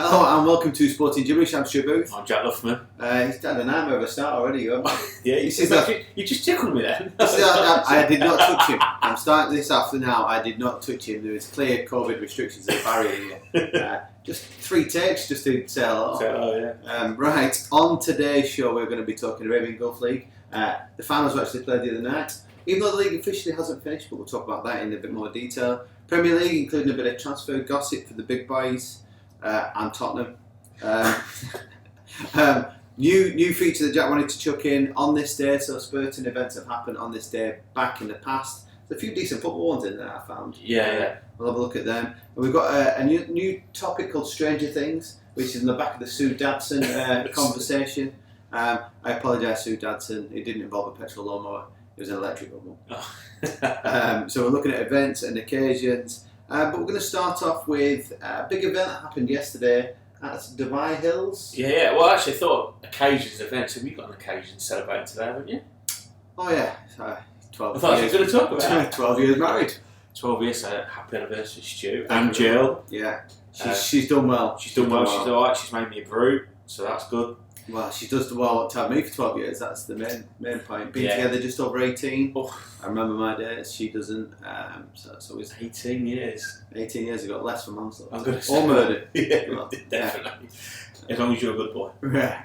Hello and welcome to Sporting Jibberish. I'm Booth. I'm Jack Luffman. He's had a nightmare of a start already. Yeah, you just tickled me then. I did not touch him. I'm starting this after now. I did not touch him. There was clear COVID restrictions at the barrier here. Just 3 takes just to say hello. Right, on today's show we're going to be talking Arabian Golf League. The finals were actually played the other night. Even though the league officially hasn't finished, but we'll talk about that in a bit more detail. Premier League, including a bit of transfer gossip for the big boys. And Tottenham. New feature that Jack wanted to chuck in on this day. So sporting events have happened on this day back in the past. There's a few decent football ones in there I found. Yeah. We'll have a look at them. And we've got a new topic called Stranger Things, which is in the back of the Sue Dadson conversation. I apologise, Sue Dadson. It didn't involve a petrol lawnmower. It was an electrical one. Oh. So we're looking at events and occasions. But we're going to start off with a big event that happened yesterday at Dubai Hills. Yeah. Well, actually, I thought occasions, events. Have you got an occasion celebrating today, haven't you? Oh yeah, 12 I thought years. you were going to talk about it. 12 years married. 12 years, so happy anniversary, Stu. And Jill. Yeah, she's done well. She's done well. She's alright. She's made me a brew, so that's good. Well, she does well to have me for 12 years. That's the main point. Been together just over 18. Oh. I remember my days. She doesn't. So it's 18 years. 18 years ago, less for manslaughter. I'm going to say. Or murder. Yeah, Well, definitely. As long as you're a good boy. Yeah.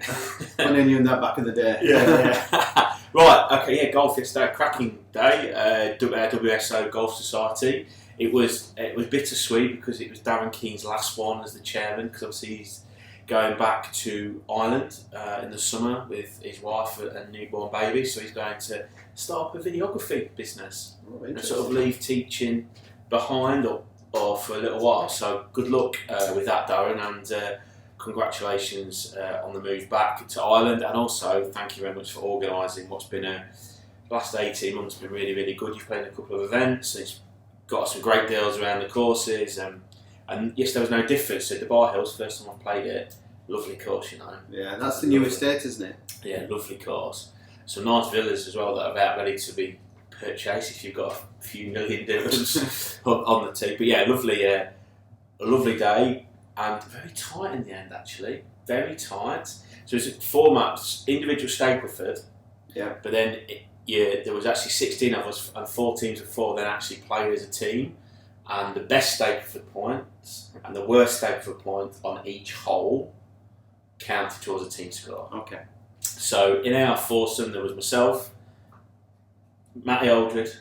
And then you and that back in the day. Yeah. Right. Okay. Yeah. Golf yesterday, cracking day. WSO Golf Society. It was bittersweet because it was Darren Keen's last one as the chairman, because obviously he's going back to Ireland in the summer with his wife and newborn baby, so he's going to start up a videography business and sort of leave teaching behind or for a little while. So good luck with that, Darren, and congratulations on the move back to Ireland, and also thank you very much for organising what's been the last 18 months. Been really, really good. You've played in a couple of events. It's got some great deals around the courses. And yes, there was no difference. So Dubai Hills, first time I've played it, lovely course, you know. Yeah, that's the new estate, isn't it? Yeah, lovely course. Some nice villas as well that are about ready to be purchased if you've got a few million dirhams on the tee. But yeah, a lovely day, and very tight in the end actually. Very tight. So it's 4 maps, individual Stapleford. Yeah. But then there was actually 16 of us, and 4 teams of 4 then actually played as a team. And the best Stapleford points and the worst Stapleford point on each hole counted towards a team score. Okay. So in our foursome, there was myself, Matty Aldred,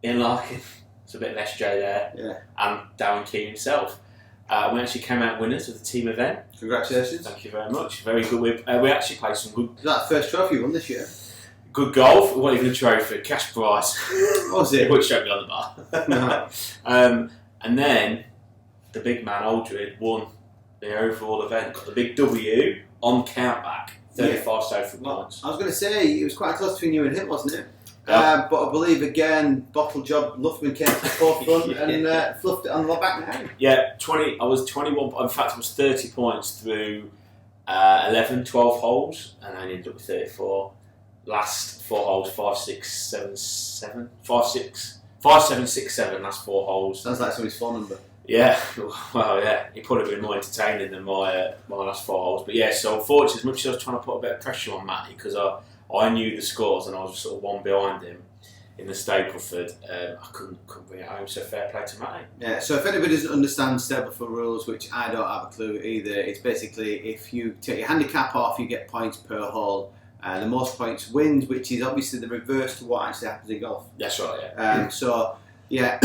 Ian Larkin, it's a bit of SJ there, and Darren Keane himself. We actually came out winners of the team event. Congratulations. Thank you very much. Very good. We actually played some good. Is that the first trophy you won this year? Good golf. It wasn't even a trophy. Cash prize. What was it? Which showed me on the bar. No. And then the big man Aldred won the overall event. Got the big W on countback. 35 Stapleford points. I was going to say it was quite close between you and him, wasn't it? But I believe again, bottle job Luffman came to the forefront and fluffed it on the back nine. Yeah, 20. I was 21. In fact, I was 30 points through 11, 12 holes, and I ended up with 34. Last 4 holes, 5, 6, 7, 7. 5, 6, 5, 7, 6, 7. Last 4 holes. Sounds like somebody's phone number. Yeah, well, yeah. It probably been more entertaining than my last 4 holes. But yeah, so unfortunately, as much as I was trying to put a bit of pressure on Matty, because I knew the scores and I was sort of one behind him in the Stapleford, I couldn't bring it home. So fair play to Matty. Yeah. So if anybody doesn't understand Stapleford rules, which I don't have a clue either, it's basically if you take your handicap off, you get points per hole. The most points wins, which is obviously the reverse to what actually happens in golf. That's right, yeah.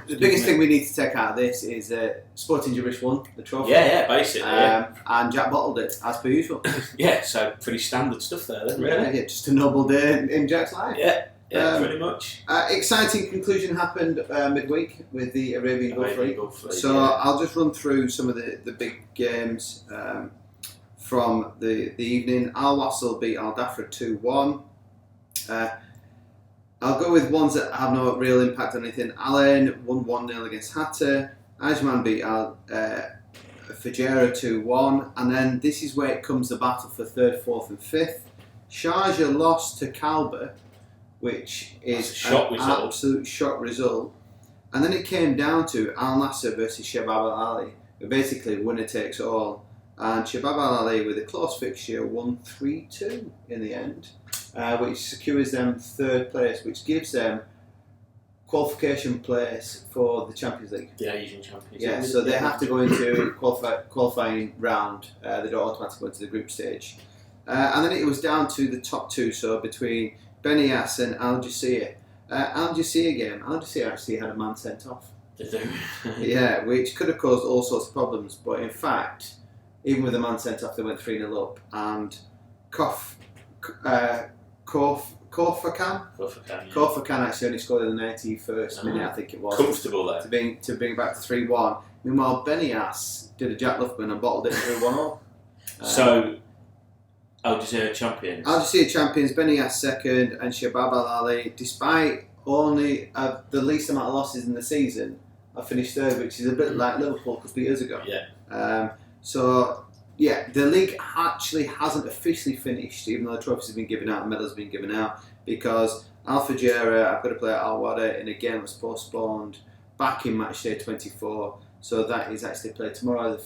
The biggest thing we need to take out of this is Sporting Jibberish won the trophy. Yeah, basically. And Jack bottled it, as per usual. Yeah, so pretty standard stuff there then, really. Yeah, just a noble day in Jack's life. Yeah, pretty much. Exciting conclusion happened midweek with the Arabian Golf League. So yeah. I'll just run through some of the big games from the evening. Al Wasl beat Al Dafra 2-1. I'll go with ones that have no real impact on anything. Alain won 1-0 against Hatter. Ajman beat Al Fajera 2-1. And then this is where it comes the battle for 3rd, 4th and 5th. Sharjah lost to Kalba, which is an absolute shock result. And then it came down to Al Nasser versus Shabab Al Ali. basically winner takes all. And Shabab Al-Ali with a close fixture won 3-2 in the end, which secures them third place, which gives them qualification place for the Champions League. The Asian Champions League. Yeah, so they have to go into qualifying round. They don't automatically go into the group stage. And then it was down to the top two, so between Benias and Al Jazeera. Al Jazeera actually had a man sent off. Did they? Yeah, which could have caused all sorts of problems, but in fact, even with the man sent off, they went 3-0 up, and Kofakan actually only scored in the 91st minute, I think it was. Comfortable there. To bring it back to 3-1. Meanwhile, Benias did a Jack Luffman and bottled it through 1-0. So, Al Jazeera champions. Al Jazeera champions, Benias second, and Shabab Al-Ali, despite only the least amount of losses in the season, have finished third, which is a bit like Liverpool a couple of years ago. Yeah. So, yeah, the league actually hasn't officially finished, even though the trophies have been given out and medals have been given out, because Al Fajera have got to play at Al Wada in a game that was postponed back in match day 24. So that is actually played tomorrow, the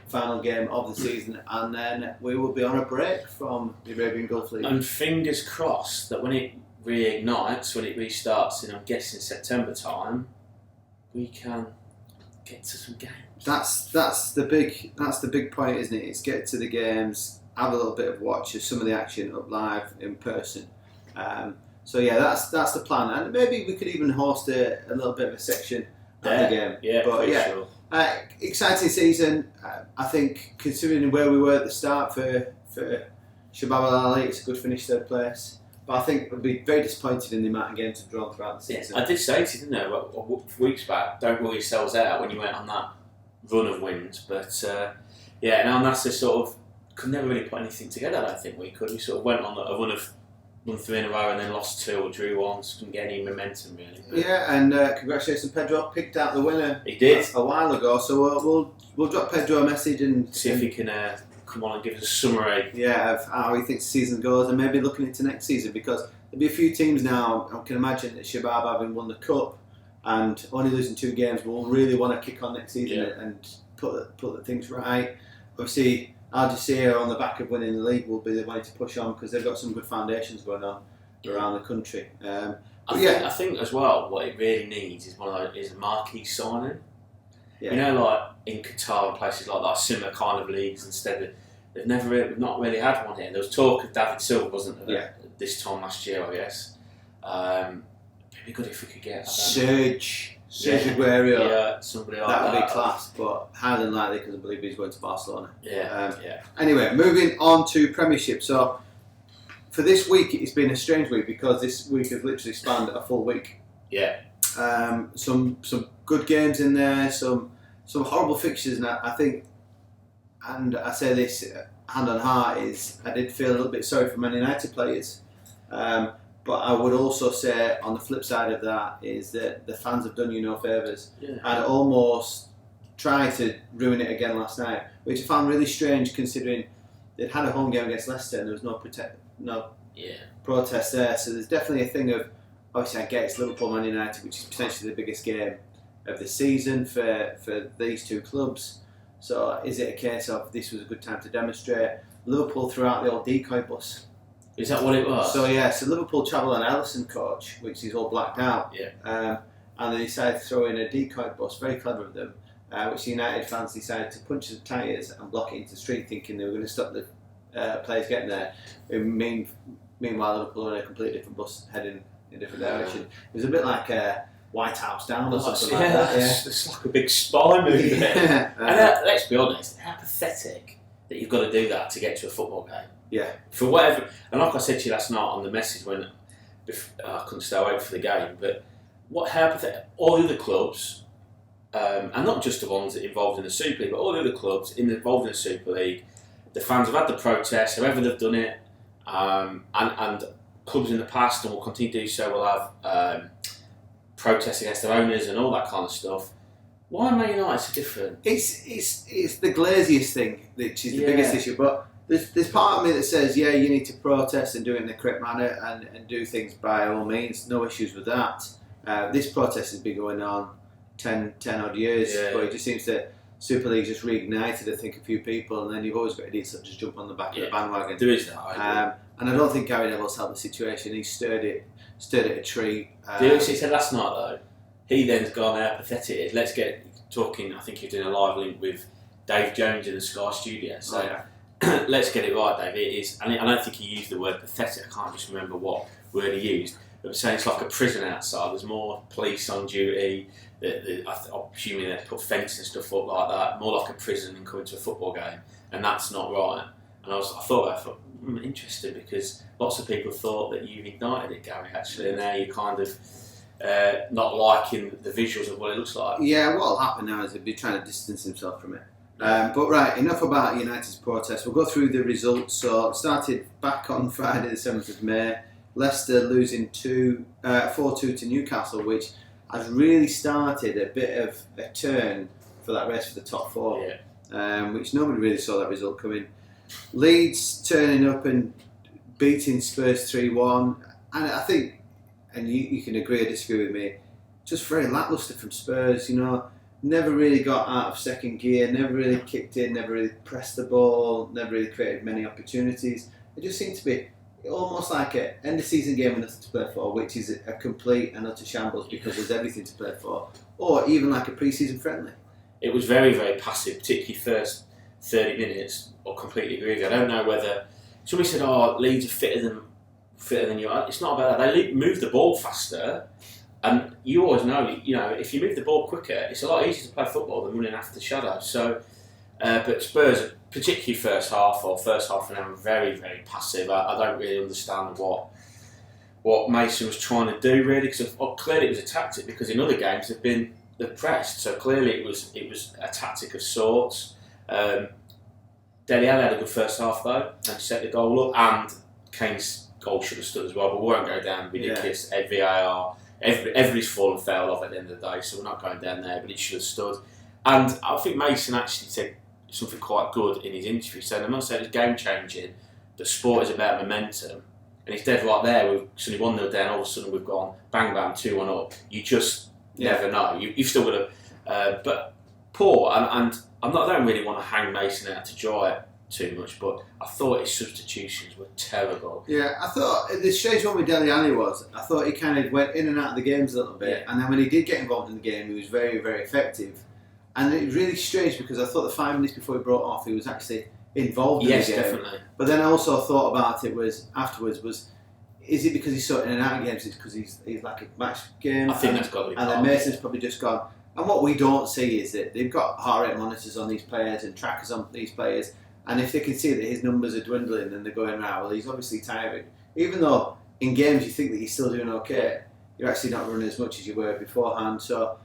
final game of the season, and then we will be on a break from the Arabian Gulf League. And fingers crossed that when it reignites, when it restarts in, I'm guessing, September time, we can get to some games. That's the big point, isn't it? It's get to the games, have a little bit of watch of some of the action up live in person. So yeah, that's the plan, and maybe we could even host a little bit of a section at the game. Yeah, but yeah, sure. Exciting season. I think considering where we were at the start for Shabab Al-Ali, it's a good finish, third place. But I think we'll be very disappointed in the amount of games we've drawn throughout the season. I did say to you, didn't I, weeks back, don't rule yourselves out when you went on that run of wins. But yeah, now Nasser sort of could never really put anything together, I don't think we could. We sort of went on a run of 3 in a row and then lost 2 or drew 1, so couldn't get any momentum really. But yeah, and congratulations, Pedro picked out the winner. He did a while ago, so we'll drop Pedro a message and see if he can come on and give us a summary. Yeah, of how he thinks the season goes, and maybe looking into next season, because there'll be a few teams now. I can imagine that Shabab, having won the cup and only losing 2 games, will really want to kick on next season and put the things right. Obviously, Al Jazeera, on the back of winning the league, will be the one to push on because they've got some good foundations going on around the country. I think as well, what it really needs is is a marquee signing. Yeah. You know, like in Qatar and places like that, similar kind of leagues. Instead, we've not really had one here. There was talk of David Silva, wasn't there? This time last year, I guess. It'd be good if we could get Serge Aguero. Somebody like that would be class, but highly unlikely because I believe he's going to Barcelona. Yeah. Anyway, moving on to Premiership. So for this week, it's been a strange week because this week has literally spanned a full week. Yeah. Some good games in there, some horrible fixtures, and I think, and I say this hand on heart, is I did feel a little bit sorry for Man United players. But I would also say, on the flip side of that, is that the fans have done you no favours. Yeah. I'd almost tried to ruin it again last night, which I found really strange considering they'd had a home game against Leicester and there was no protest there. So there's definitely a thing of, obviously I get it's Liverpool Man United, which is potentially the biggest game of the season for these two clubs. So is it a case of this was a good time to demonstrate? Liverpool threw out the old decoy bus. Is that what it was? So Liverpool travel an Ellison coach, which is all blacked out. Yeah. And they decided to throw in a decoy bus, very clever of them, which the United fans decided to punch the tyres and block it into the street, thinking they were going to stop the players getting there. Meanwhile, Liverpool were in a completely different bus heading in a different direction. It was a bit like White House Down or something like that. Yeah, it's like a big spy movie there. And let's be honest, how pathetic that you've got to do that to get to a football game. Yeah. For whatever, and like I said to you last night on the message when I couldn't stay awake for the game, but how pathetic. All the other clubs, and not just the ones that involved in the Super League, but all the other clubs involved in the Super League, the fans have had the protests, however they've done it, and clubs in the past and will continue to do so will have protests against their owners and all that kind of stuff. Why Man United so different? It's the glaziest thing, which is the biggest issue, but there's part of me that says, yeah, you need to protest and do it in the correct manner and do things by all means, no issues with that. This protest has been going on 10 odd years, but it just seems that Super League just reignited, I think, a few people, and then you've always got idiots that just jump on the back of the bandwagon. There is that. And I don't think Gary Neville's helped the situation. He stirred it a treat. He said last night, though, he then's gone, how pathetic it is. Let's get talking, I think you're doing a live link with Dave Jones in the Sky Studio. So let's get it right, Dave. It is, and I don't think he used the word pathetic. I can't just remember what word he used. But saying it's like a prison outside. There's more police on duty. I'm assuming they put fences and stuff up like that. More like a prison than coming to a football game, and that's not right. And I thought interesting, because lots of people thought that you've ignited it, Gary, actually, and now you're kind of not liking the visuals of what it looks like. Yeah, what'll happen now is he'll be trying to distance himself from it. But right, enough about United's protest. We'll go through the results. So it started back on Friday the 7th of May. Leicester losing 4-2 to Newcastle, which has really started a bit of a turn for that race for the top four, which nobody really saw that result coming. Leeds turning up and beating Spurs 3-1, and I think, and you can agree or disagree with me, just very lacklustre from Spurs, never really got out of second gear, never really kicked in, never really pressed the ball, never really created many opportunities. It just seemed to be almost like an end of season game with nothing to play for, which is a complete and utter shambles because there's everything to play for, or even like a pre-season friendly. It was very, very passive, particularly first 30 minutes. Or completely agree with you. I don't know whether somebody said, Leeds are fitter than you. It's not about that. They move the ball faster, and you always know, if you move the ball quicker, it's a lot easier to play football than running after the shadow. So, but Spurs, particularly first half an hour, very, very passive. I don't really understand what Mason was trying to do, really, because clearly it was a tactic, because in other games they've pressed, so clearly it was a tactic of sorts. Dele Alli had a good first half though, and set the goal up, and Kane's goal should have stood as well, but we won't go down ridiculous VAR. Everybody's fallen foul of at the end of the day, so we're not going down there, but it should have stood. And I think Mason actually said something quite good in his interview, saying, I'm not saying it's game changing, the sport is about momentum, and he's dead right there. We've suddenly 1-0 down, all of a sudden we've gone bang bang 2-1 up. You just never know. You've still got to, but poor, and I don't really want to hang Mason out to dry too much, but I thought his substitutions were terrible. Yeah, I thought the strange one with Dele Alli I thought he kind of went in and out of the games a little bit, and then when he did get involved in the game, he was very, very effective. And it was really strange because I thought the 5 minutes before he brought off, he was actually involved in the game. Yes, definitely. But then I also thought about it is it because he's sort of in and out of games? It's because he's like a match game. I think that's got to be. And then Mason's probably just gone. And what we don't see is that they've got heart rate monitors on these players and trackers on these players, and if they can see that his numbers are dwindling and they're going, well, he's obviously tiring. Even though in games you think that he's still doing okay, you're actually not running as much as you were beforehand. So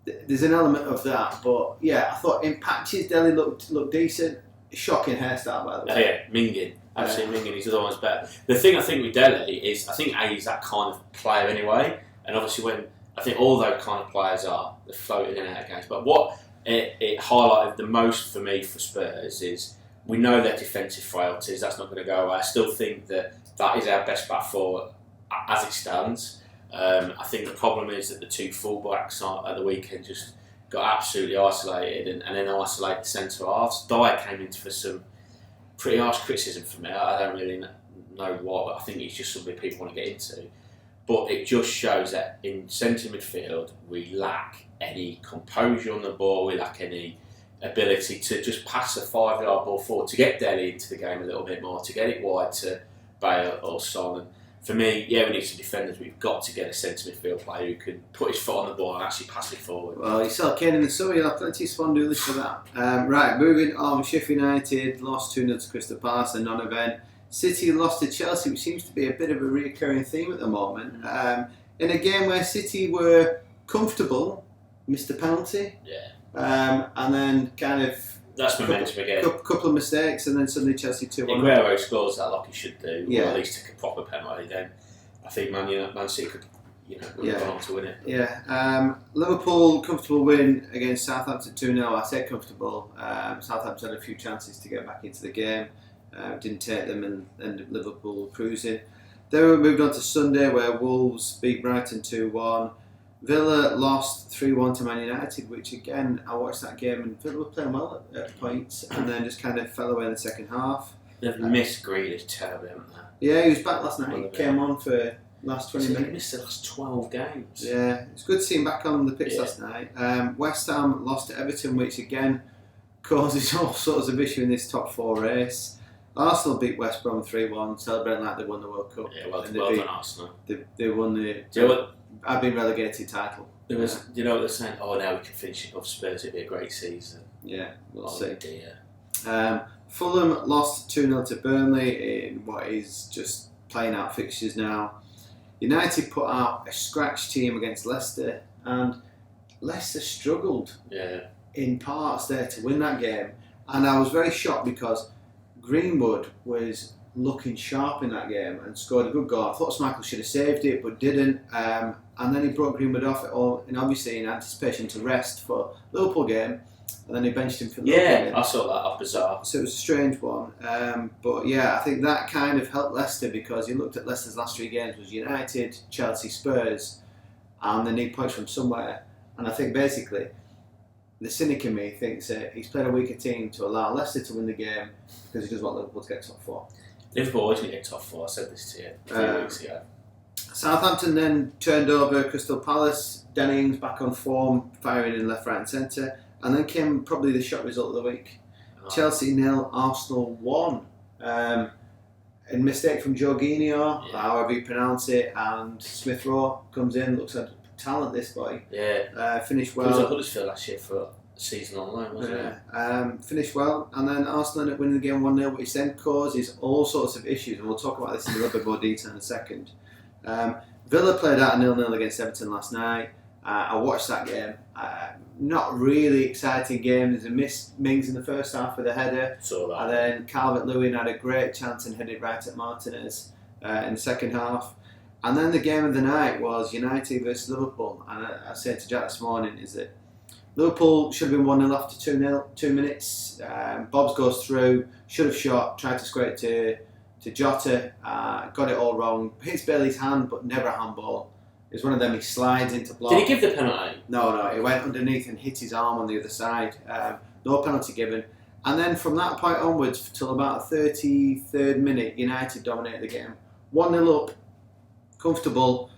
there's an element of that. But yeah, I thought in patches Dele looked decent. Shocking hairstyle, by the way. Yeah, Mingin. Absolutely Mingin. He's the other one's better. The thing I think with Dele is, I think he's that kind of player anyway, and obviously when I think all those kind of players they're floating in and out of games. But what it highlighted the most for me for Spurs is we know their defensive frailties. That's not going to go away. I still think that is our best back four as it stands. I think the problem is that the two fullbacks at the weekend just got absolutely isolated and then isolated the centre halves. Dyer came in for some pretty harsh criticism from me. I don't really know why, but I think it's just something people want to get into. But it just shows that in centre midfield, we lack any composure on the ball, we lack any ability to just pass a 5-yard ball forward, to get Dele into the game a little bit more, to get it wide to Bale or Son. And for me, we need some defenders. We've got to get a centre midfield player who can put his foot on the ball and actually pass it forward. Well, you saw Kane in the summer, you'll have plenty of spondoolies for that. Right, moving on, Sheffield United lost 2-0 to Crystal Palace, a non-event. City lost to Chelsea, which seems to be a bit of a recurring theme at the moment. In a game where City were comfortable, missed a penalty. Yeah. And then kind of... That's momentum again. Couple of mistakes, and then suddenly Chelsea 2-1. If Aguero scores that like he should do, or at least take a proper penalty, then I think Man City could go on to win it. Yeah. Liverpool, comfortable win against Southampton 2-0. I said comfortable. Southampton had a few chances to get back into the game. Didn't take them, and ended Liverpool cruising. Then we moved on to Sunday, where Wolves beat Brighton 2-1. Villa lost 3-1 to Man United, which again, I watched that game and Villa were playing well at points and then just kind of fell away in the second half. They've missed Grealish terribly, haven't they? Yeah, he was back last night. He came on for last 20 minutes. He missed the last 12 games. Yeah, it's good to see him back on the pitch last night. West Ham lost to Everton, which again causes all sorts of issue in this top 4 race. Arsenal beat West Brom 3-1, celebrating like they won the World Cup. Yeah, well done Arsenal. They won the... I've been relegated title. There was, you know what they're saying? Oh, now we can finish above Spurs. It'd be a great season. Yeah, we'll see. Dear. Fulham lost 2-0 to Burnley in what is just playing out fixtures now. United put out a scratch team against Leicester, and Leicester struggled in parts there to win that game. And I was very shocked because Greenwood was looking sharp in that game and scored a good goal. I thought Schmeichel should have saved it, but didn't. And then he brought Greenwood off it all, and obviously in anticipation to rest for Liverpool game. And then he benched him for the Liverpool game. I saw that. Bizarre. So it was a strange one. But yeah, I think that kind of helped Leicester because you looked at Leicester's last 3 games was United, Chelsea, Spurs, and they need points from somewhere. And I think basically the cynic in me thinks he's played a weaker team to allow Leicester to win the game because he doesn't want Liverpool to get top 4. Liverpool always going to get top 4. I said this to you 3 weeks ago. Southampton then turned over Crystal Palace. Dennings back on form, firing in left, right and centre. And then came probably the shock result of the week. Chelsea 0, Arsenal 1. A mistake from Jorginho, however you pronounce it, and Smith Rowe comes in, looks like talent this boy. Yeah. Finished well. He was at Huddersfield last year for a season on loan, wasn't it? Finished well, and then Arsenal ended up winning the game 1-0, which then causes all sorts of issues, and we'll talk about this in a little bit more detail in a second. Villa played out a 0-0 against Everton last night. I watched that game. Not really exciting game. There's a miss Mings in the first half with a header. Saw that. And then Calvert-Lewin had a great chance and headed right at Martinez in the second half. And then the game of the night was United versus Liverpool. And I said to Jack this morning is that Liverpool should have been 1-0 after 2 minutes. Bobbs goes through, should have shot, tried to square it to Jota, got it all wrong. Hits Bailey's hand, but never a handball. It was one of them, he slides into block. Did he give the penalty? No, it went underneath and hit his arm on the other side. No penalty given. And then from that point onwards, till about the 33rd minute, United dominated the game. 1-0 up, comfortable.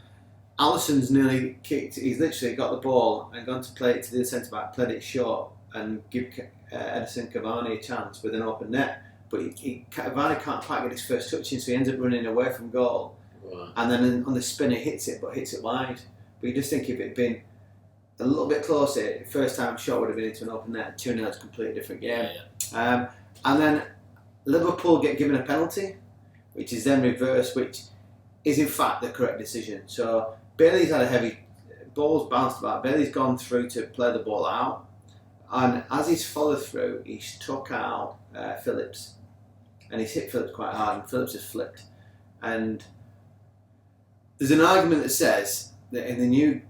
Alisson's nearly kicked, he's literally got the ball and gone to play it to the centre-back, played it short and give Edison Cavani a chance with an open net. But Cavani can't quite get his first touch in, so he ends up running away from goal. Right. And then on the spinner hits it wide. But you just think if it had been a little bit closer, first time shot would have been into an open net. 2-0 is a completely different game. Yeah. And then Liverpool get given a penalty, which is then reversed, which is in fact the correct decision. So Bailey's had a heavy ball's bounced about. Bailey's gone through to play the ball out, and as he's followed through, he's took out Phillips, and he's hit Phillips quite hard, and Phillips has flipped. And there's an argument that says that in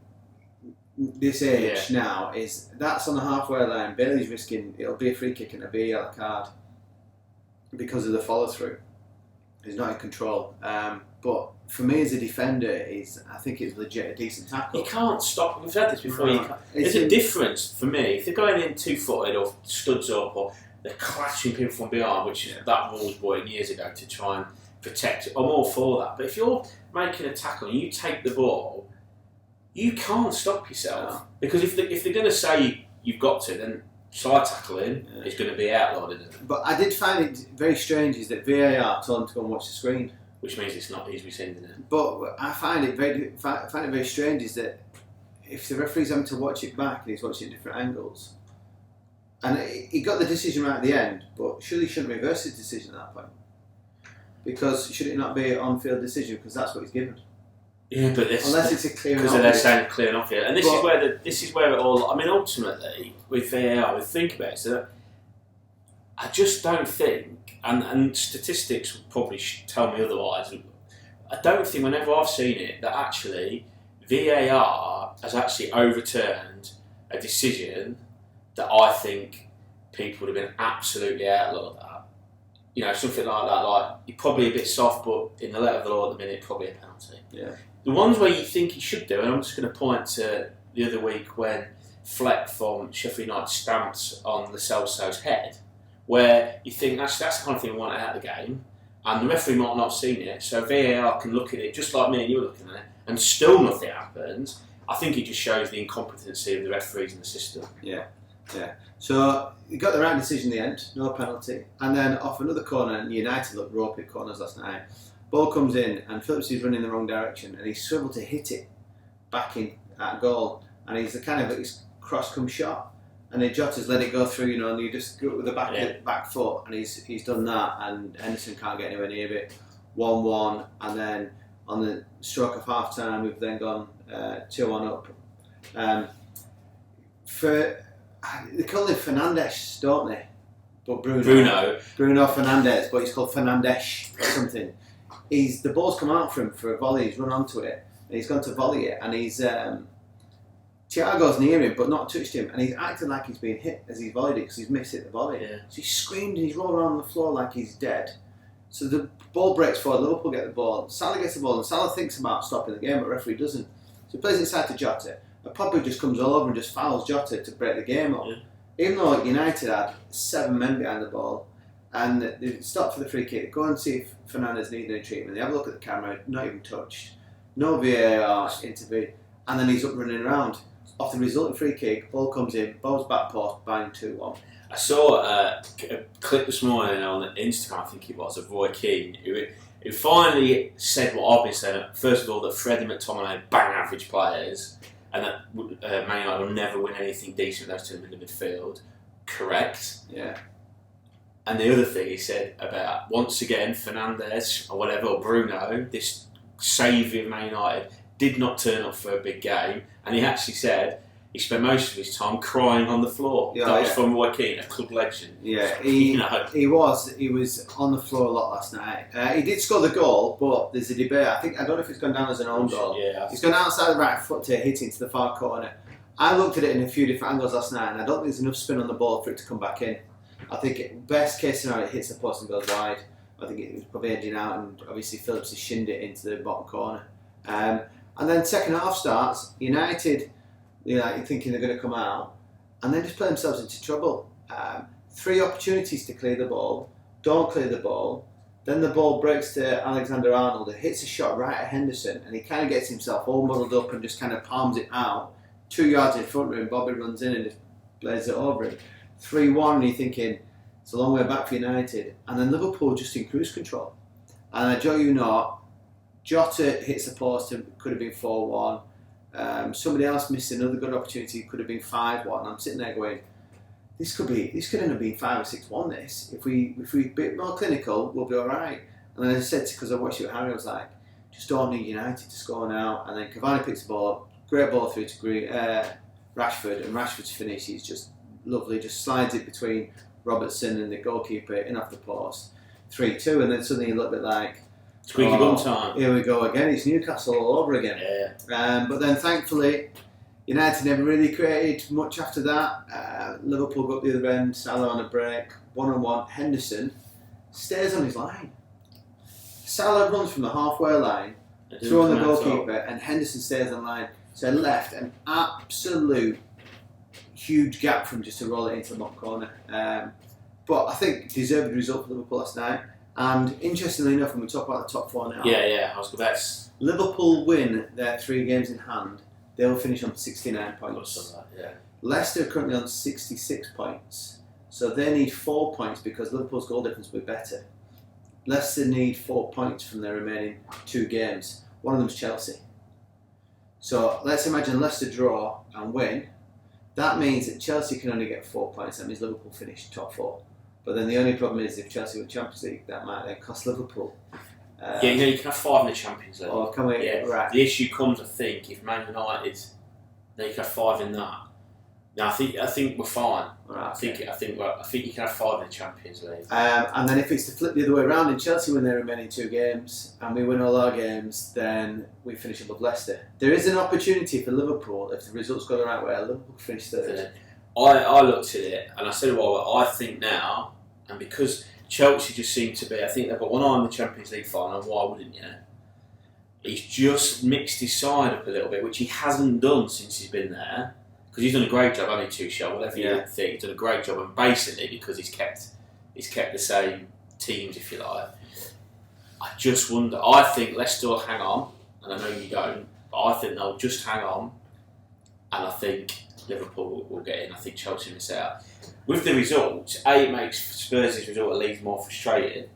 this age now is that's on the halfway line. Bailey's risking it'll be a free kick and it'll be a yellow card because of the follow through. He's not in control. But for me as a defender, I think it's legit a decent tackle. You can't stop. We've had this before. No. There's a difference for me if they're going in 2-footed or studs up or they're clashing people from behind, which that rule was brought in years ago to try and protect. I'm all for that. But if you're making a tackle and you take the ball, you can't stop yourself because if they're going to say you've got to, then side tackling is going to be outlawed, isn't it? But I did find it very strange is that VAR told him to go and watch the screen, which means it's not easy rescinding it. But I find it very strange is that if the referee's having to watch it back and he's watching different angles, and he got the decision right at the end, but surely he shouldn't reverse his decision at that point. Because should it not be an on-field decision? Because that's what he's given. Yeah, but unless it's a clear. Because they're saying clear enough here, and this is where it all. I mean, ultimately, with VAR, we think about it. So I just don't think, and statistics will probably tell me otherwise. I don't think whenever I've seen it that actually VAR has actually overturned a decision that I think people would have been absolutely outlawed at. something like that. Like you're probably a bit soft, but in the letter of the law at the minute, probably a penalty. Yeah. The ones where you think he should do, and I'm just going to point to the other week when Fleck from Sheffield United stamped on the Celso's head, where you think that's the kind of thing we want out of the game, and the referee might not have seen it, so VAR can look at it just like me and you were looking at it, and still nothing happens. I think it just shows the incompetency of the referees in the system. Yeah. So you got the right decision in the end, no penalty, and then off another corner, and United looked ropey at corners last night. Ball comes in, and Phillips is running in the wrong direction, and he's swiveled to hit it back in at goal, and he's the kind of his cross come shot, and then Jota's let it go through, and you just go with the back foot, and he's done that, and Henderson can't get anywhere near it. 1-1, and then on the stroke of half time, we've then gone 2-1 up. They call him Fernandes, don't they? But Bruno Fernandes, but he's called Fernandes or something. The ball's come out for him for a volley. He's run onto it, and he's gone to volley it, and Thiago's near him, but not touched him, and he's acting like he's been hit as he's volleyed it because he's missed it the volley. Yeah. So he's screamed and he's rolled around on the floor like he's dead. So the ball breaks forward. Liverpool get the ball. Salah gets the ball, and Salah thinks about stopping the game, but the referee doesn't. So he plays inside to Jota. And Pogba just comes all over and just fouls Jota to break the game up. Yeah. Even though United had 7 men behind the ball, and they stopped for the free kick, go and see if Fernandes needs any treatment. They have a look at the camera, not even touched. No VAR intervene, and then he's up running around. Off the resulting free kick, ball comes in, ball's back post, bang 2-1. I saw a clip this morning on Instagram, I think it was, of Roy Keane, who finally said what I've been saying. First of all, that Fred and McTominay bang average players, and that Man United will never win anything decent with those two in the midfield. Correct. Yeah. And the other thing he said about, once again, Fernandes or whatever, or Bruno, this saviour of Man United, did not turn up for a big game, and he actually said he spent most of his time crying on the floor. That was from Roy Keane, a club legend. Yeah, he was on the floor a lot last night. He did score the goal, but there's a debate. I don't know if it's gone down as an own goal. Yeah, he's gone outside the right foot to hit into the far corner. I looked at it in a few different angles last night, and I don't think there's enough spin on the ball for it to come back in. I think best case scenario, it hits the post and goes wide. I think it was probably edging out, and obviously Phillips has shinned it into the bottom corner. And then second half starts, United, you're thinking they're going to come out, and then just play themselves into trouble. 3 opportunities to clear the ball, don't clear the ball, then the ball breaks to Alexander-Arnold, and hits a shot right at Henderson, and he kind of gets himself all muddled up and just kind of palms it out, 2 yards in front of him. Bobby runs in and just plays it over him. 3-1, and you're thinking, it's a long way back for United. And then Liverpool just in cruise control. And I tell you not, Jota hits the post and could have been 4-1. Somebody else missed another good opportunity, could have been 5-1. I'm sitting there going, this could end up being 5 or 6-1. This, if we a bit more clinical, we'll be all right. And then I said, because I watched it with Harry, I was like, just don't need United to score now. And then Cavani picks the ball, great ball through to Rashford, and Rashford's finish is just lovely. Just slides it between Robertson and the goalkeeper in off the post. 3-2, and then suddenly a little bit like, squeaky bum time. Here we go again. It's Newcastle all over again. Yeah. But then thankfully, United never really created much after that. Liverpool got the other end. Salah on a break. 1-on-1. Henderson stays on his line. Salah runs from the halfway line, through on the goalkeeper, and Henderson stays on line. So left an absolute huge gap from just to roll it into the bottom corner. But I think deserved result for Liverpool last night. And interestingly enough, when we talk about the top 4 now, I was good. That's Liverpool win their 3 games in hand. They'll finish on 69 points. Leicester are currently on 66 points, so they need 4 points because Liverpool's goal difference will be better. Leicester need 4 points from their remaining 2 games. One of them's Chelsea. So let's imagine Leicester draw and win. That means that Chelsea can only get 4 points. That means Liverpool finish top 4. But then the only problem is if Chelsea win Champions League, that might then cost Liverpool. You can have 5 in the Champions League. Oh, can we? Yeah. Right. The issue comes, I think, if Man United, they can have 5 in that. Now, I think we're fine. Right, I think you can have 5 in the Champions League. And then if it's to flip the other way around and Chelsea win their remaining 2 games and we win all our games, then we finish above Leicester. There is an opportunity for Liverpool if the results go the right way. Liverpool finish 3rd. I looked at it and I said, well, I think now, and because Chelsea just seem to be. I think they've got one eye on the Champions League final. Why wouldn't you? He's just mixed his side up a little bit, which he hasn't done since he's been there. Because he's done a great job, hasn't he, Tuchel? Whatever you think, he's done a great job, and basically because he's kept the same teams, if you like. I just wonder. I think Leicester will hang on, and I know you don't, but I think they'll just hang on, and I think Liverpool will get in. I think Chelsea miss out. With the results, it makes Spurs' result at least more frustrating.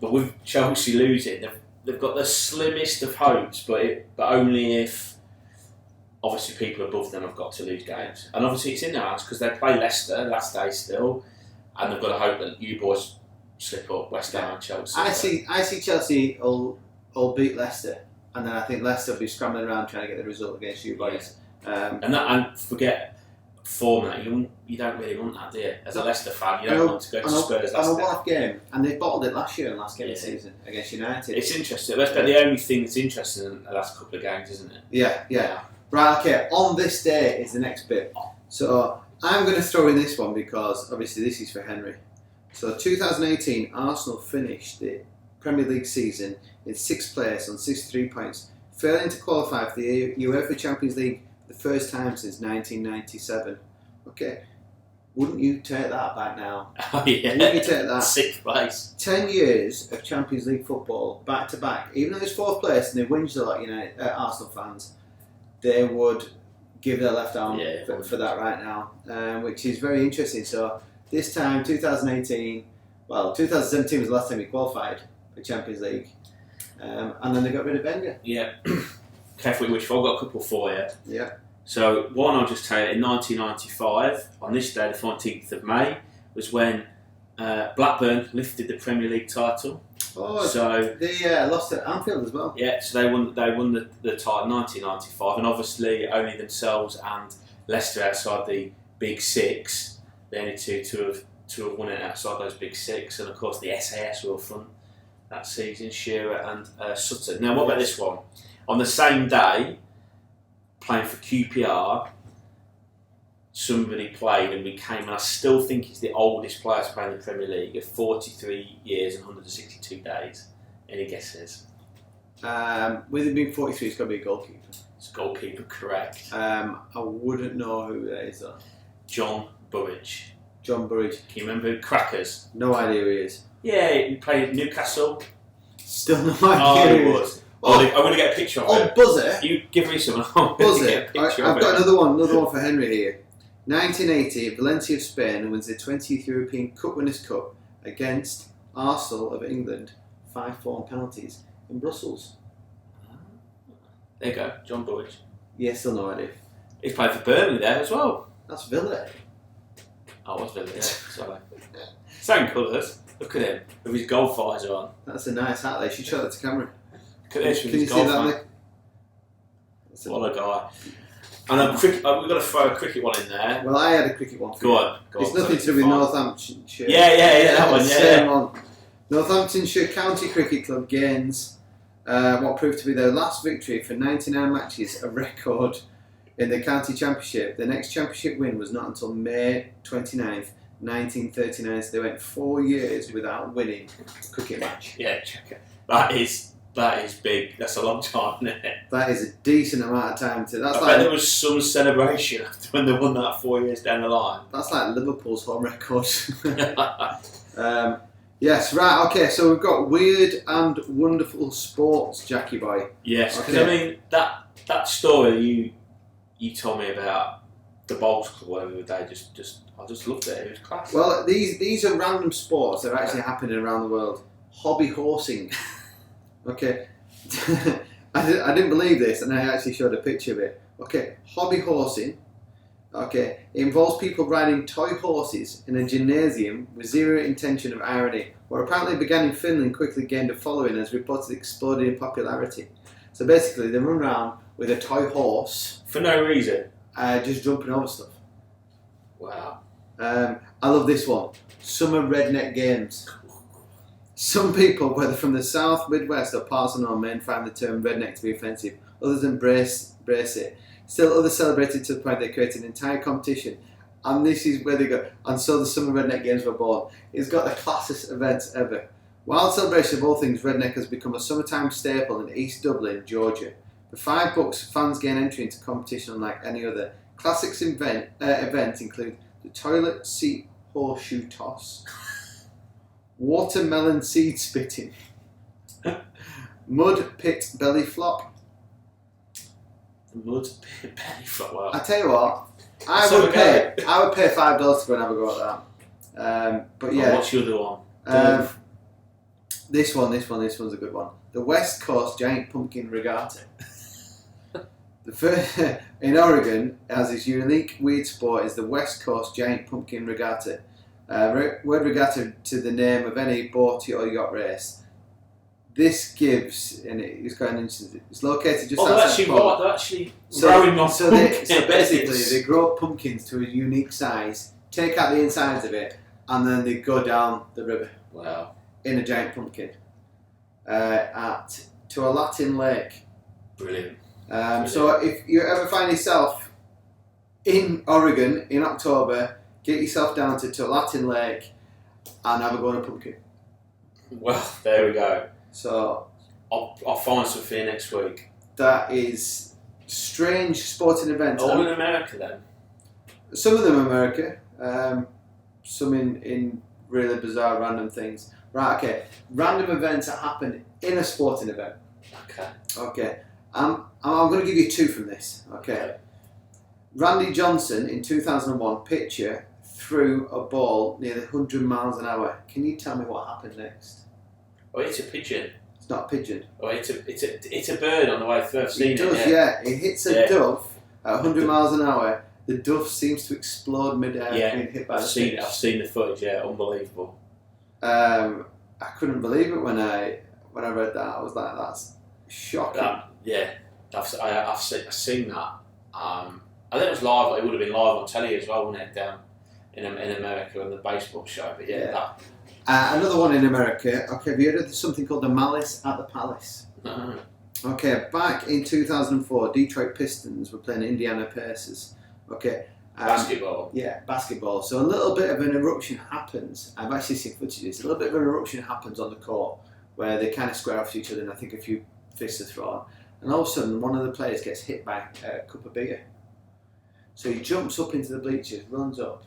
But with Chelsea losing, they've got the slimmest of hopes, but only if obviously people above them have got to lose games. And obviously it's in their hands because they play Leicester last day still, and they've got to hope that you boys slip up, West Ham and Chelsea. I see Chelsea will beat Leicester, and then I think Leicester will be scrambling around trying to get the result against you boys. And forget format, you don't really want that, do you? As a Leicester fan, you don't want to go to Spurs last on a one-off game, and they bottled it last year in the last game of the season against United. It's interesting. That's the only thing that's interesting in the last couple of games, isn't it? Yeah. Right, okay, on this day is the next bit. So I'm going to throw in this one because obviously this is for Henry. So 2018, Arsenal finished the Premier League season in 6th place on 63 points, failing to qualify for the UEFA Champions League the first time since 1997. Okay, wouldn't you take that back now? Oh yeah, wouldn't you take that? 6th place. 10 years of Champions League football back to back. Even though it's 4th place and they whinged a lot, Arsenal fans, they would give their left arm for that right now, which is very interesting. So this time, 2018, 2017 was the last time we qualified for Champions League, and then they got rid of Wenger. Yeah. Careful which I've got a couple for you. Yeah. So one I'll just tell you, in 1995, on this day, the 14th of May, was when Blackburn lifted the Premier League title. Oh, so they lost at Anfield as well. Yeah, so they won the title in 1995, and obviously only themselves and Leicester outside the Big Six, the only two to have won it outside those Big Six, and of course the SAS were up front that season, Shearer and Sutton. Now, what about this one? On the same day, playing for QPR, somebody played and became, and I still think he's the oldest player to play in the Premier League, at 43 years and 162 days. Any guesses? With it being 43, it's got to be a goalkeeper. It's a goalkeeper, correct. I wouldn't know who that is though. John Burridge. John Burridge. Can you remember Crackers? No idea who he is. Yeah, he played at Newcastle. Still no idea who he was. I'm going to get a picture of it. Buzzer. You give me some. I'm going to get a picture I've got another one for Henry here. 1980, Valencia of Spain wins the 20th European Cup Winners' Cup against Arsenal of England, 5-4 on penalties in Brussels. There you go, John Burridge. Yeah, still no idea. He's played for Burnley there as well. That's Villa. Oh, it was Villa, yeah. Sorry. Same colours. Look at him, with his golf visor on. That's a nice hat there. You should show that to camera. Look at this, Can you see that, Nick? What a guy. And we've got to throw a cricket one in there. Well, I had a cricket one for you. Go on. It's nothing to do with Northamptonshire. Yeah, that one, Same one. Northamptonshire County Cricket Club gains what proved to be their last victory for 99 matches, a record in the county championship. The next championship win was not until May 29th, 1939, so they went 4 years without winning a cricket match. Yeah, check it. That is big. That's a long time, isn't it? That is a decent amount of time to. I bet there was some celebration when they won that 4 years down the line. That's like Liverpool's home record. Yes, right. Okay, so we've got weird and wonderful sports, Jackie boy. Yes, because okay. I mean that story you told me about the bowls club, whatever day, I just loved it. It was class. Well, these are random sports that are actually happening around the world. Hobby horsing. Okay, I didn't believe this, and I actually showed a picture of it. Okay, hobby horsing. Okay, it involves people riding toy horses in a gymnasium with zero intention of irony. What apparently began in Finland quickly gained a following as reports exploded in popularity. So basically, they run around with a toy horse for no reason, just jumping over stuff. Wow. I love this one. Summer redneck games. Some people, whether from the South, Midwest or parts of North Maine, find the term redneck to be offensive. Others embrace it. Still, others celebrate it to the point they created an entire competition And this is where they go. And so the Summer Redneck Games were born. It's got the classiest events ever. Wild celebration of all things redneck has become a summertime staple in East Dublin, Georgia. For $5, fans gain entry into competition unlike any other. Classics events include the toilet seat horseshoe toss, watermelon seed spitting, mud pit belly flop. Mud pit belly flop. Wow. I tell you what, I would pay $5 to go and have a go at that. But yeah. What's your other one? This one's a good one. The West Coast Giant Pumpkin Regatta. The first in Oregon, as this unique weird sport, is the West Coast Giant Pumpkin Regatta. Word regatta to the name of any boat or yacht race. This gives, and it's got an instance. It's located just outside. They're actually growing on pumpkins. So basically, they grow pumpkins to a unique size, take out the insides of it, and then they go down the river. Wow. In a giant pumpkin to a Latin lake. Brilliant. So if you ever find yourself in Oregon in October, get yourself down to a Latin lake and have a go on a pumpkin. Well, there we go. So I'll find some for you next week. That is strange sporting event. All in America then? Some of them in America. Some in really bizarre random things. Right, okay. Random events that happen in a sporting event. Okay. I'm going to give you two from this. Okay. Randy Johnson in 2001, pitcher, threw a ball nearly 100 miles an hour. Can you tell me what happened next? Oh, it's a pigeon. It's not a pigeon. Oh, it's a bird on the way through. I've seen it. It does, yeah. It hits a dove at 100 miles an hour. The dove seems to explode mid-air being hit by the pitch. I've seen the footage. Yeah, unbelievable. I couldn't believe it when I read that. I was like, that's shocking. I've seen that. I think it was live. It would have been live on telly as well, wouldn't it? Down in America on the baseball show. But that. Another one in America. Okay, have you heard of something called the Malice at the Palace? No. Okay, back in 2004, Detroit Pistons were playing Indiana Pacers. Okay. Basketball. Yeah, basketball. So a little bit of an eruption happens. I've actually seen footage of this. A little bit of an eruption happens on the court where they kind of square off to each other, and I think a few fists are thrown. And all of a sudden, one of the players gets hit by a cup of beer. So he jumps up into the bleachers, runs up,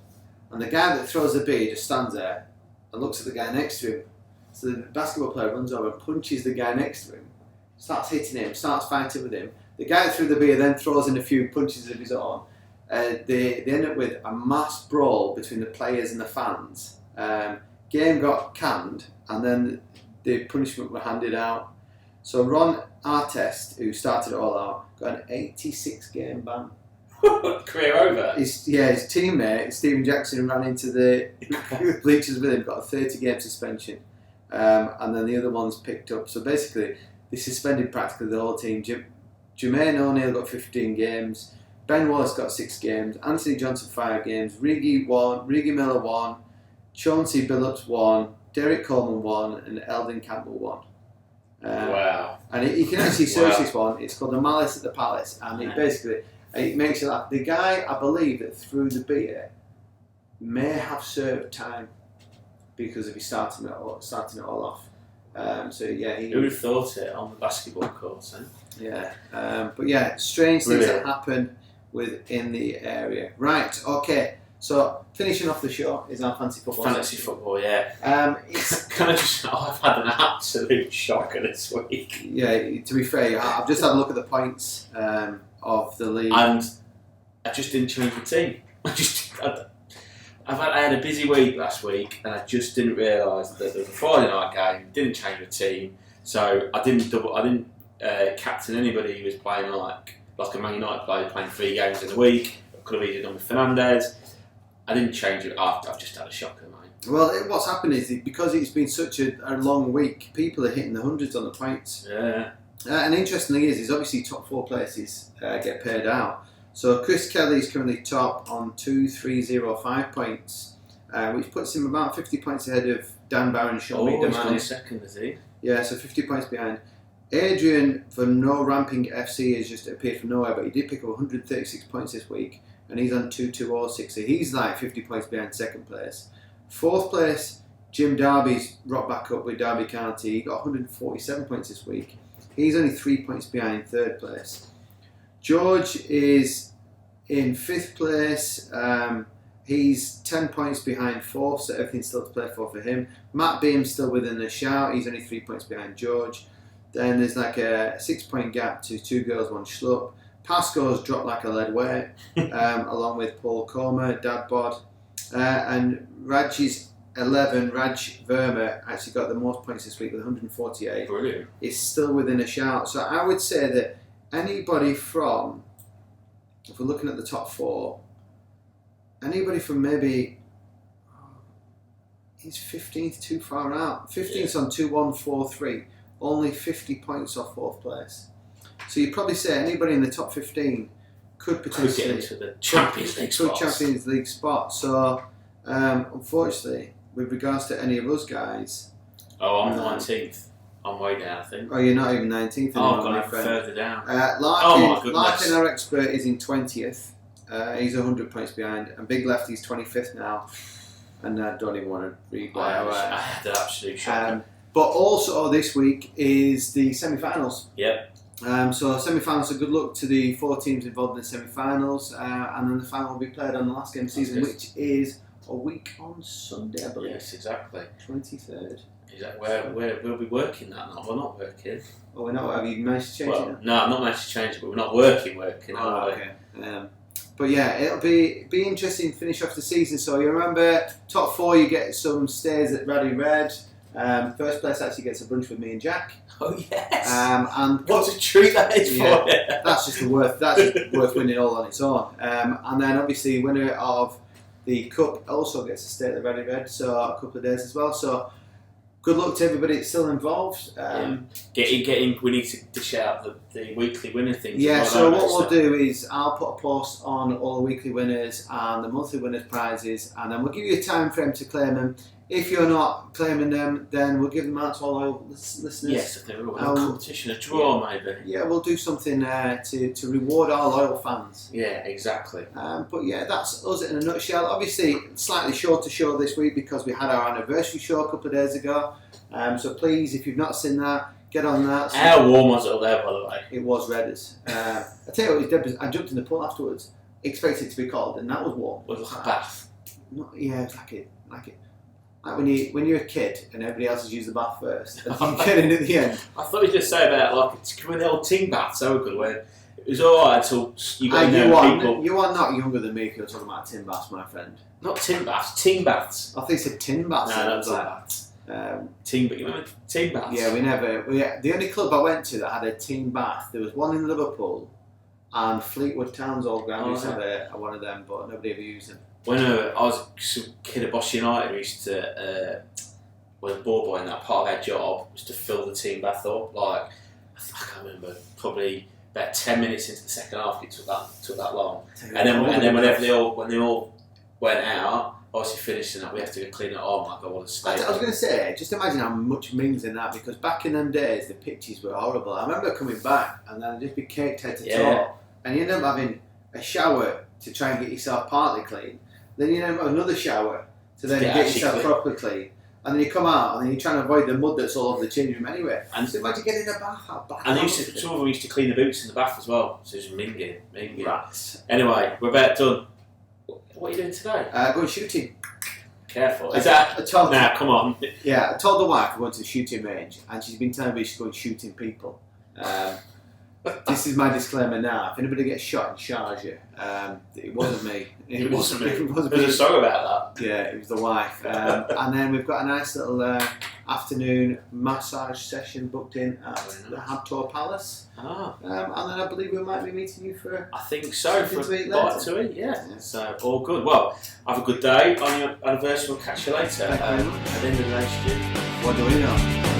and the guy that throws the beer just stands there and looks at the guy next to him. So the basketball player runs over and punches the guy next to him, starts hitting him, starts fighting with him. The guy that threw the beer then throws in a few punches of his own. They end up with a mass brawl between the players and the fans. Game got canned, and then the punishment were handed out. So Ron Artest, who started it all out, got an 86-game ban. Career over? His teammate, Steven Jackson, who ran into the bleachers with him, got a 30-game suspension. And then the other ones picked up. So basically, they suspended practically the whole team. Jermaine O'Neal got 15 games. Ben Wallace got 6 games. Anthony Johnson 5 games. Riggy Miller 1. Chauncey Billups 1. Derek Coleman 1. And Eldon Campbell 1. Wow. And you can actually search this one. It's called the Malice at the Palace. And it makes you laugh. The guy, I believe, that threw the beer may have served time because of his starting it all off. Who would have thought it on the basketball court, eh? Yeah. But yeah, strange things that happen within the area. Right, okay. So finishing off the show is our fantasy football. Fantasy football, yeah. I've had an absolute shocker this week. Yeah, to be fair, I've just had a look at the points of the league, and I just didn't change the team. I had a busy week last week, and I just didn't realise that there was a Friday night game. Didn't change the team, so I didn't captain anybody who was playing like a Man United player playing 3 games in a week. I could have easily done with Fernandez. I didn't change it after. I've just had a shocker, mate. Well, what's happened is because it's been such a long week, people are hitting the hundreds on the points. Yeah. And the interesting thing is obviously top 4 places get paid out. So Chris Kelly is currently top on 2,305 points, which puts him about 50 points ahead of Dan Barron, Sean McDermott. He's gone second, is he? Yeah, so 50 points behind. Adrian from No Ramping FC has just appeared from nowhere, but he did pick up 136 points this week. and he's on 2-2-0-6. So he's like 50 points behind second place. Fourth place, Jim Darby's rocked back up with Derby County. He got 147 points this week. He's only 3 points behind third place. George is in fifth place. He's 10 points behind fourth, so everything's still to play for him. Matt Beam's still within the shout. He's only 3 points behind George. Then there's like a 6 point gap to 2 girls, 1 schlup. Pasco's dropped like a lead weight, along with Paul Comer, Dad Bod. And Raj's 11, Raj Verma, actually got the most points this week with 148. Brilliant. Is still within a shout. So I would say that anybody from, if we're looking at the top 4, anybody from maybe, he's 15th too far out. 15th's on 2-1-4-3, only 50 points off fourth place. So you'd probably say anybody in the top 15 could potentially get into the Champions League spot. Champions League spot. So unfortunately, with regards to any of us guys, I'm 19th. I'm way down, I think. Oh, you're not even 19th anymore, I've gone my even friend. further down. Larkin, our expert, is in 20th. He's 100 points behind. And Big Lefty's 25th now. And I don't even want to read why. I had the absolute shock. But also this week is the semi-finals. Yep. So semi-finals, so good luck to the 4 teams involved in the semi-finals. And then the final will be played on the last game of the season, which is a week on Sunday, I believe. Yes, exactly. 23rd. Exactly. We'll be working that night. We're not working. Oh, we're not. Have you managed to change it? No, I've not managed to change it, but we're not working. Oh, okay. But yeah, it'll be interesting to finish off the season. So you remember, top 4, you get some stays at Raddy Red. First place actually gets a brunch with me and Jack. Oh yes! And what a treat that is for you. That's just worth winning all on its own. And then obviously winner of the cup also gets to stay at the Ready Red, so a couple of days as well. So good luck to everybody that's still involved. Getting. We need to dish out the weekly winner things. Yeah. So what we'll do is I'll put a post on all the weekly winners and the monthly winners prizes, and then we'll give you a time frame to claim them. If you're not claiming them, then we'll give them out to all our listeners. Yes, I think we'll have a competition, a draw maybe. Yeah, we'll do something to reward our loyal fans. Yeah, exactly. But yeah, that's us in a nutshell. Obviously, slightly shorter show this week because we had our anniversary show a couple of days ago. So please, if you've not seen that, get on that. How warm was it up there, by the way? It was Redders. I tell you what, it was dead. I jumped in the pool afterwards, expecting it to be cold, and that was warm. Was it like a bath? Yeah, it was like it. Like when you're a kid and everybody else has used the bath first, and you get in at the end. I thought you were just say about like it's coming the old ting baths. So good when it was alright until you got people. You are not younger than me if you're talking about tin baths, my friend. Not tin baths, ting baths. I think you said tin baths. No, not tin baths. Ting, but you remember ting baths? Yeah, we never. The only club I went to that had a tin bath, there was one in Liverpool, and Fleetwood Town's old ground used to have one of them, but nobody ever used them. When I was a kid at Bosch United, we used to, was a ball boy, and that part of our job was to fill the team bath up. Like, I can't remember, probably about 10 minutes into the second half, it took that long. And then when they all went out, obviously finished, and we have to go clean it. Oh my God, what a state! I was going to say, just imagine how much means in that, because back in them days, the pitches were horrible. I remember coming back, and then I'd just be caked head to toe, and you end up having a shower to try and get yourself partly clean. Then you have another shower to then get yourself properly clean. And then you come out and then you're trying to avoid the mud that's all over the changing room anyway. And so imagine getting in a bath, how bad. And some of them used to clean the boots in the bath as well. So it's minging. Rats. Anyway, we're about done. What are you doing today? Going shooting. Careful. Come on. Yeah, I told the wife I went to the shooting range, and she's been telling me she's going shooting people. This is my disclaimer now. If anybody gets shot in Sharjah, it wasn't me. It wasn't me. There's a song about that. Yeah, it was the wife. And then we've got a nice little afternoon massage session booked in at the Habtor Palace. And then I believe we might be meeting you for. I think so. For a bite to eat. Yeah. So all good. Well, have a good day on your anniversary. We'll catch you later. At the end of the day, Stu. What do we know?